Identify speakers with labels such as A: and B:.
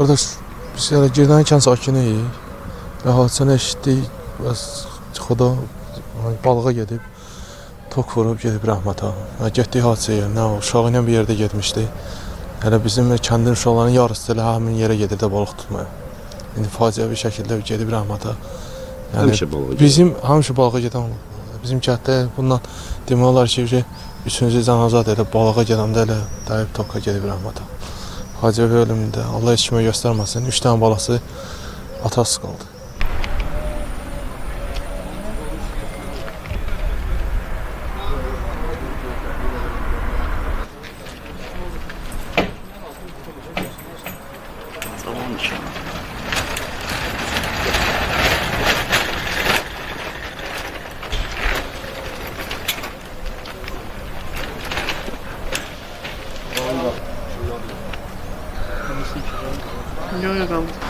A: Qardaş, biz hələ girdən sakinəyik və hadisəni eşitdik. Bəs Xuda balığa gedib, tok vurub gedib rəhmətə. Getdik hadisə yerinə, uşağı ilə bir yerdə getmişdi. Hələ bizim kəndin uşaqlarının yarısı elə həmin yerə gedir də balıq tutmaya. İndi faciəvi şəkildə gedib rəhmətə.
B: Həmişə balığa
A: bizim həmişə balığa gedən bizim kənddə bundan demək olar ki, 3-cü cənazədə elə balığa gedəndə elə dəyib toka gedib rəhmətə. Faciəvi ölümündə Allah heç kimə göstərməsin. 3 dənə balası atasız qaldı.
C: Yok yok aldım.